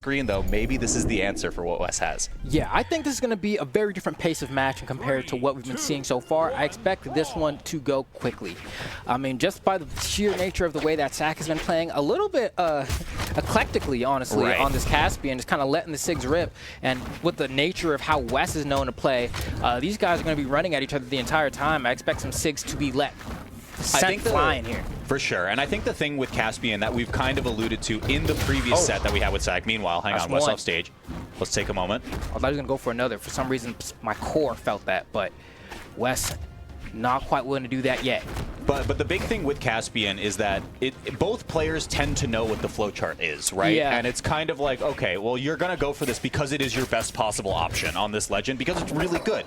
screen, though, maybe this is the answer for what Wess has. Yeah, I think this is going to be a very different pace of match compared to what we've been seeing so far. I expect this one to go quickly. I mean, just by the sheer nature of the way that SAC has been playing, a little bit eclectically, honestly, on this Caspian, just kind of letting the SIGs rip. And with the nature of how Wess is known to play, these guys are going to be running at each other the entire time. I expect some SIGs to be sent flying here. For sure. And I think the thing with Caspian that we've kind of alluded to in the previous set that we had with SAC. Meanwhile, hang on, Wess off stage. Let's take a moment. I thought he was going to go for another. For some reason, my core felt that, but Wess not quite willing to do that yet. But the big thing with Caspian is that both players tend to know what the flowchart is, right? Yeah. And it's kind of like, okay, well, you're going to go for this because it is your best possible option on this legend because it's really good.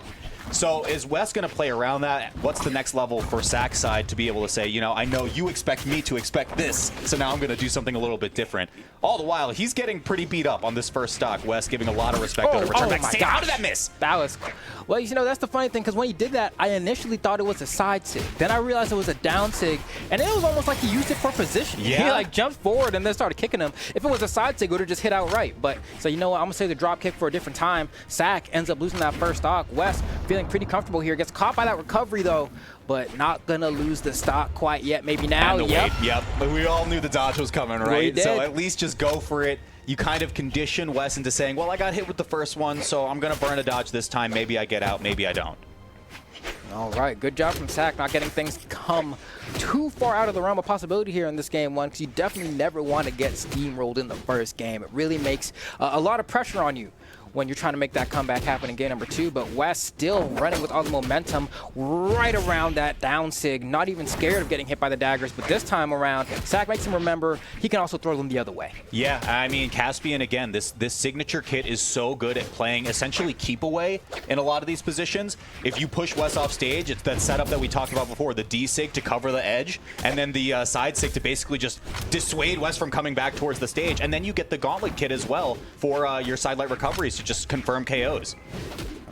So is Wess going to play around that? What's the next level for SAC's side to be able to say, you know, I know you expect me to expect this, so now I'm going to do something a little bit different. All the while, he's getting pretty beat up on this first stock. Wess giving a lot of respect on the return back. How did that miss? That was... Well, you know, that's the funny thing, because when he did that, I initially thought it was a side SIG. Then I realized it was a down SIG, and it was almost like he used it for position. Yeah. He, like, jumped forward and then started kicking him. If it was a side SIG, it would have just hit outright. But, so you know what, I'm going to say the drop kick for a different time. SAC ends up losing that first stock. Wess feeling pretty comfortable here. Gets caught by that recovery, though, but not going to lose the stock quite yet. Maybe now. Yep. But we all knew the dodge was coming, right? So at least just go for it. You kind of condition Wess into saying, well, I got hit with the first one, so I'm going to burn a dodge this time. Maybe I get out, maybe I don't. All right, good job from SAC not getting things come too far out of the realm of possibility here in this game one, because you definitely never want to get steamrolled in the first game. It really makes a lot of pressure on you when you're trying to make that comeback happen in game number 2. But Wess still running with all the momentum right around that down SIG, not even scared of getting hit by the daggers. But this time around, SAC makes him remember he can also throw them the other way. Yeah, I mean, Caspian, again, this signature kit is so good at playing essentially keep away in a lot of these positions. If you push Wess off stage, it's that setup that we talked about before, the D SIG to cover the edge, and then the side SIG to basically just dissuade Wess from coming back towards the stage. And then you get the gauntlet kit as well for your side light recoveries to just confirm KOs.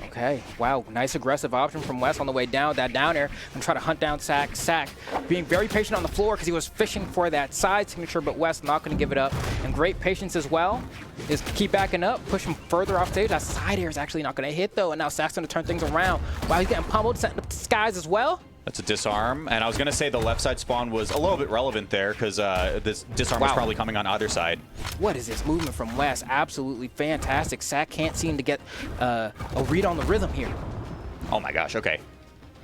Okay, wow, nice aggressive option from Wess on the way down, that down air, and try to hunt down SAC. SAC being very patient on the floor because he was fishing for that side signature, but Wess not going to give it up. And great patience as well is keep backing up, push him further off stage. That side air is actually not going to hit, though, and now SAC's going to turn things around. Wow, he's getting pummeled, setting up the skies as well. That's a disarm, and I was going to say the left side spawn was a little bit relevant there because this disarm was probably coming on either side. What is this movement from Wess? Absolutely fantastic. SAC can't seem to get a read on the rhythm here. Oh my gosh, okay.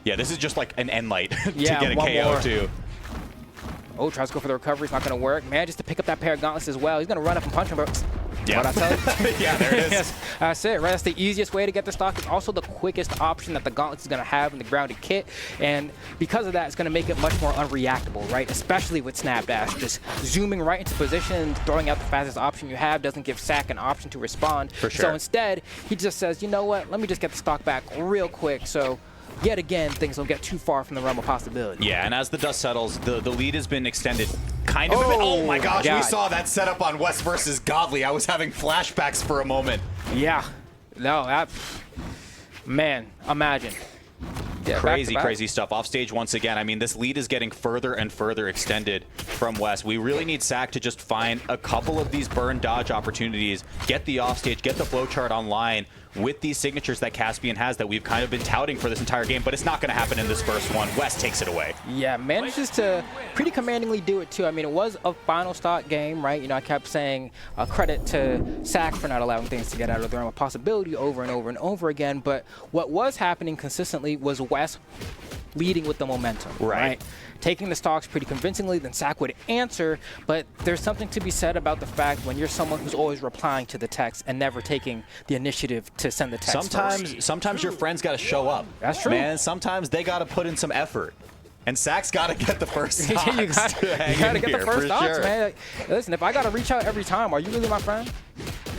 Yeah, this is just like an end light to get a KO too. Oh, tries to go for the recovery. It's not going to work. Man, just to pick up that pair of gauntlets as well. He's going to run up and punch him, bro. Yeah. What I tell you? Yeah, there it is. Yes, that's it, right? That's the easiest way to get the stock. It's also the quickest option that the gauntlets is going to have in the grounded kit. And because of that, it's going to make it much more unreactable, right? Especially with Snap Dash. Just zooming right into position, throwing out the fastest option you have doesn't give SAC an option to respond. For sure. So instead, he just says, you know what? Let me just get the stock back real quick. So yet again, things don't get too far from the realm of possibility. Yeah, and as the dust settles, the lead has been extended kind of a bit. Oh my gosh, we saw that setup on Wess versus Godly. I was having flashbacks for a moment. Yeah. No, that... Man, imagine. Yeah, crazy stuff. Off stage once again. I mean, this lead is getting further and further extended from Wess. We really need SAC to just find a couple of these burn dodge opportunities, get the off stage, get the flowchart online with these signatures that Caspian has that we've kind of been touting for this entire game, but it's not going to happen in this first one. Wess takes it away. Yeah, manages to pretty commandingly do it too. I mean, it was a final stock game, right? You know, I kept saying credit to SAC for not allowing things to get out of the realm of possibility over and over and over again, but what was happening consistently was Wess leading with the momentum, right? Taking the stocks pretty convincingly, then SAC would answer, but there's something to be said about the fact when you're someone who's always replying to the text and never taking the initiative to send the text Sometimes your friends got to show up. That's true. Man, sometimes they got to put in some effort. And SAC's got to get the first stocks. You got to get the first stocks, man. Listen, if I got to reach out every time, are you really my friend?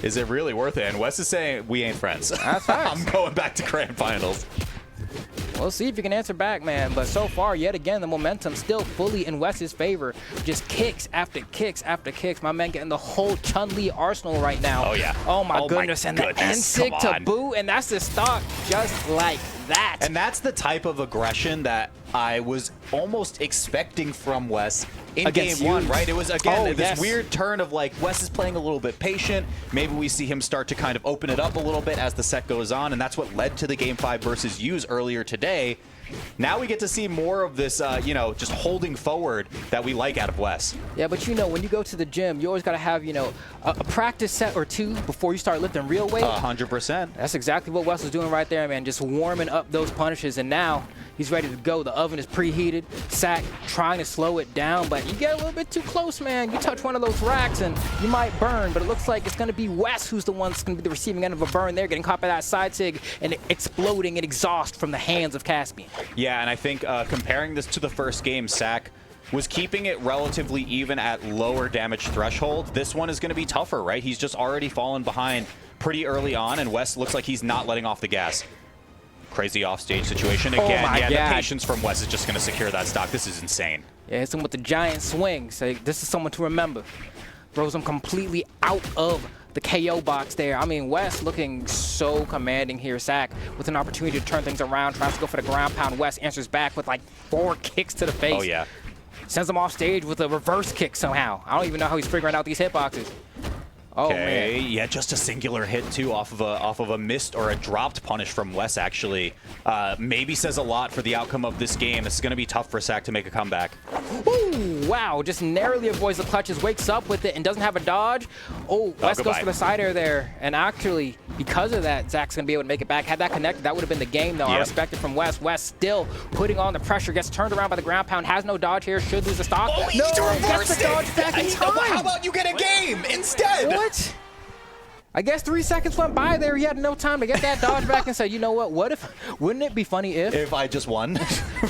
Is it really worth it? And Wess is saying, we ain't friends. That's facts. I'm going back to grand finals. We'll see if you can answer back, man. But so far, yet again, the momentum still fully in Wess's favor. Just kicks after kicks after kicks. My man getting the whole Chun-Li arsenal right now. Oh, yeah. Oh, my goodness. And the N-Sig to boot. And that's the stock just like that. And that's the type of aggression that I was almost expecting from Wess in Against game one, you. right? It was, again, this yes. weird turn of like, Wess is playing a little bit patient. Maybe we see him start to kind of open it up a little bit as the set goes on, and that's what led to the Game 5 versus Use earlier today. Now we get to see more of this, you know, just holding forward that we like out of Wess. Yeah, but you know, when you go to the gym, you always got to have, you know, a practice set or two before you start lifting real weight. 100%. That's exactly what Wess was doing right there, man. Just warming up those punishes, and now he's ready to go. The oven is preheated. SAC trying to slow it down, but you get a little bit too close, man. You touch one of those racks and you might burn, but it looks like it's going to be Wess who's the one that's going to be the receiving end of a burn there, getting caught by that side sig and exploding in exhaust from the hands of Caspian. Yeah, and I think comparing this to the first game, SAC was keeping it relatively even at lower damage threshold. This one is going to be tougher, right? He's just already fallen behind pretty early on, and Wess looks like he's not letting off the gas. Crazy offstage situation again. God. The patience from Wess is just going to secure that stock. This is insane. Yeah, hits him with the giant swing. So this is someone to remember. Throws him completely out of the KO box there. I mean, Wess looking so commanding here. SAC with an opportunity to turn things around, tries to go for the ground pound. Wess answers back with like 4 kicks to the face. Oh, yeah. Sends him off stage with a reverse kick somehow. I don't even know how he's figuring out these hitboxes. Oh, Okay, man. yeah, just a singular hit too off of a missed or a dropped punish from Wess actually. Maybe says a lot for the outcome of this game. This is going to be tough for SAC to make a comeback. Ooh, wow, just narrowly avoids the clutches, wakes up with it and doesn't have a dodge. Oh, Wess goes for the side air there. And actually, because of that, Zach's going to be able to make it back. Had that connected, that would have been the game, though. Yep. I respect it from Wess. Wess still putting on the pressure, gets turned around by the ground pound, has no dodge here, should lose the stock. Oh, he no, reversed gets the dodge back in time. How about you get a game instead? What? I guess 3 seconds went by there. He had no time to get that dodge back and say, you know what? Wouldn't it be funny if I just won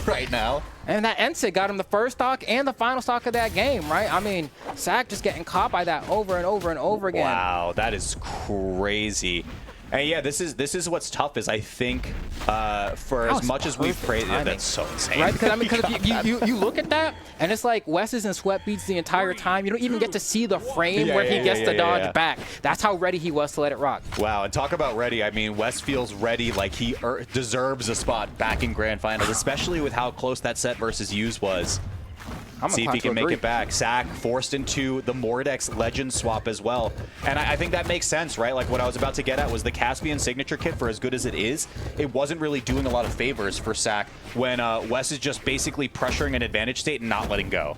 right now? And that NSIG got him the first stock and the final stock of that game, right? I mean, SAC just getting caught by that over and over and over again. Wow, that is crazy. And yeah, this is what's tough is I think for as much as we've praised, yeah, that's so insane. Right? Because I mean, because you look at that and it's like Wess is in sweat beats the entire time. You don't even get to see the frame where he gets the dodge back. That's how ready he was to let it rock. Wow, and talk about ready. I mean, Wess feels ready, like he deserves a spot back in Grand Finals, especially with how close that set versus Use was. See if he can make it back. SAC forced into the Mordex Legend swap as well. And I think that makes sense, right? Like what I was about to get at was the Caspian signature kit, for as good as it is, it wasn't really doing a lot of favors for SAC when Wess is just basically pressuring an advantage state and not letting go.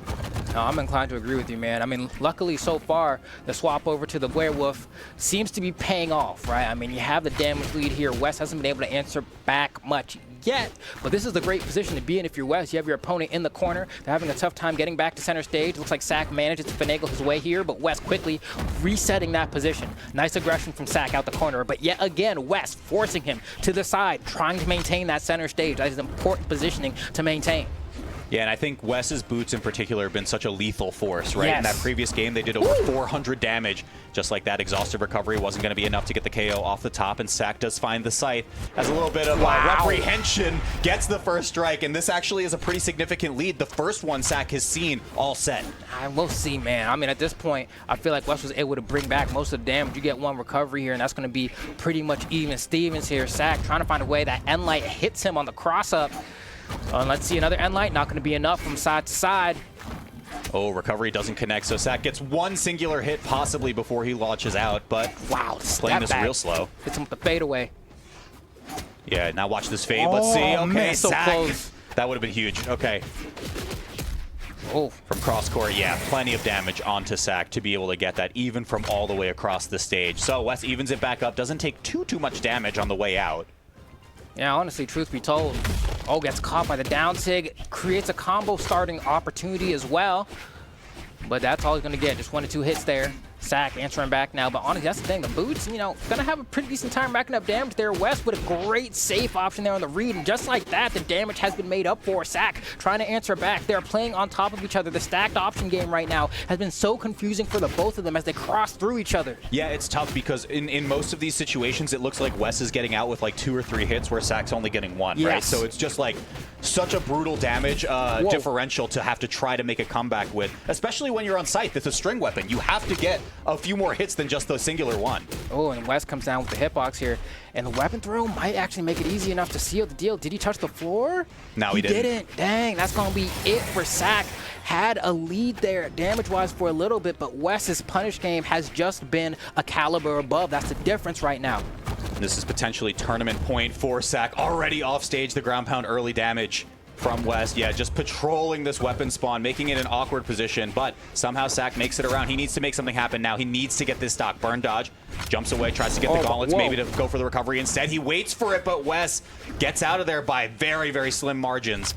No, I'm inclined to agree with you, man. I mean, luckily so far, the swap over to the Werewolf seems to be paying off, right? I mean, you have the damage lead here. Wess hasn't been able to answer back much yet, but this is a great position to be in if you're Wess. You have your opponent in the corner. They're having a tough time getting back to center stage. Looks like SAC manages to finagle his way here, but Wess quickly resetting that position. Nice aggression from SAC out the corner, but yet again, Wess forcing him to the side, trying to maintain that center stage. That is important positioning to maintain. Yeah, and I think Wess's boots in particular have been such a lethal force, right? Yes. In that previous game, they did over 400 damage. Just like that, exhaustive recovery wasn't going to be enough to get the KO off the top, and SAC does find the scythe. Has a little bit of reprehension, gets the first strike, and this actually is a pretty significant lead. The first one SAC has seen all set. We'll see, man. I mean, at this point, I feel like Wess was able to bring back most of the damage. You get one recovery here, and that's going to be pretty much even Stevens here. SAC trying to find a way that N-Light hits him on the cross-up. Let's see another N-Light. Not going to be enough from side to side. Oh, recovery doesn't connect, so SAC gets one singular hit possibly before he launches out, but wow, playing this real slow. Hits him with the fadeaway. Yeah, now watch this fade. Let's see. Okay, man, so SAC. close. That would have been huge. Okay. Oh, from cross court, yeah, plenty of damage onto SAC to be able to get that even from all the way across the stage. So Wess evens it back up, doesn't take too much damage on the way out. Yeah, honestly, truth be told, gets caught by the down sig, creates a combo starting opportunity as well. But that's all he's going to get, just 1 or 2 hits there. SAC answering back now, but honestly, that's the thing. The boots, you know, gonna have a pretty decent time racking up damage there. Wess with a great safe option there on the read, and just like that, the damage has been made up for. SAC trying to answer back. They're playing on top of each other. The stacked option game right now has been so confusing for the both of them as they cross through each other. Yeah, it's tough because in most of these situations, it looks like Wess is getting out with like 2 or 3 hits where SAC's only getting 1, right? So it's just like such a brutal damage differential to have to try to make a comeback with, especially when you're on site. It's a string weapon. You have to get a few more hits than just the singular one. Oh, and Wess comes down with the hitbox here. And the weapon throw might actually make it easy enough to seal the deal. Did he touch the floor? No, he didn't. Dang, that's going to be it for SAC. Had a lead there damage-wise for a little bit, but Wess's punish game has just been a caliber above. That's the difference right now. This is potentially tournament point for SAC. Already off stage, the ground pound early damage from Wess. Yeah, just patrolling this weapon spawn, making it an awkward position, but somehow SAC makes it around. He needs to make something happen now. He needs to get this stock. Burn dodge, jumps away, tries to get the gauntlets, maybe to go for the recovery. Instead, he waits for it, but Wess gets out of there by very, very slim margins.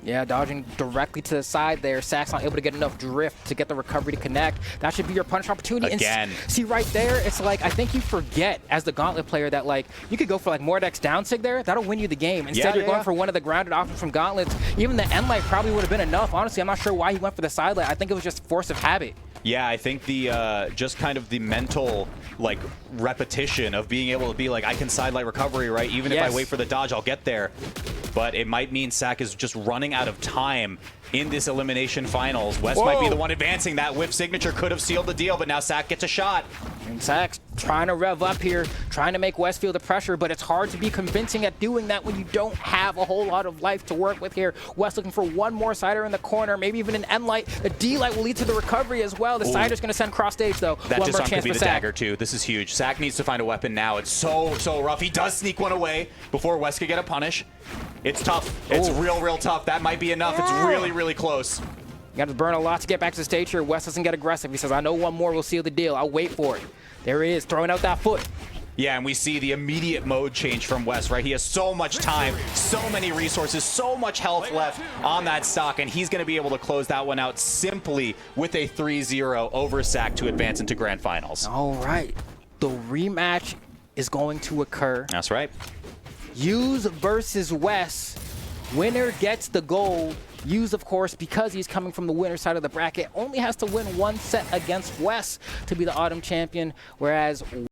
Yeah, dodging directly to the side there. SAC's not able to get enough drift to get the recovery to connect. That should be your punish opportunity. Again. And see, right there, it's like, I think you forget as the gauntlet player that, like, you could go for, like, Mordex down sig there. That'll win you the game. Instead, you're going for one of the grounded options from gauntlets. Even the end light probably would have been enough. Honestly, I'm not sure why he went for the side light. I think it was just force of habit. Yeah, I think the just kind of the mental like repetition of being able to be like, I can sidelight recovery, right? Even if I wait for the dodge, I'll get there. But it might mean SAC is just running out of time in this elimination finals. Wess might be the one advancing. That whiff signature could have sealed the deal, but now SAC gets a shot. And SAC's trying to rev up here, trying to make Wess feel the pressure, but it's hard to be convincing at doing that when you don't have a whole lot of life to work with here. Wess looking for one more sider in the corner, maybe even an N light. A D light will lead to the recovery as well. The sider's going to send cross stage though. That disarm could be the dagger too. This is huge. SAC needs to find a weapon now. It's so rough. He does sneak one away before Wess could get a punish. It's tough. It's real tough. That might be enough. It's really close. You got to burn a lot to get back to the stage here. Wess doesn't get aggressive. He says, I know one more will seal the deal. I'll wait for it. There he is, throwing out that foot. Yeah, and we see the immediate mode change from Wess, right? He has so much time, so many resources, so much health left on that stock, and he's going to be able to close that one out simply with a 3-0 over SAC to advance into grand finals. All right. The rematch is going to occur. That's right. Use versus Wess. Winner gets the gold. Use, of course, because he's coming from the winner side of the bracket, only has to win one set against Wess to be the Autumn champion, whereas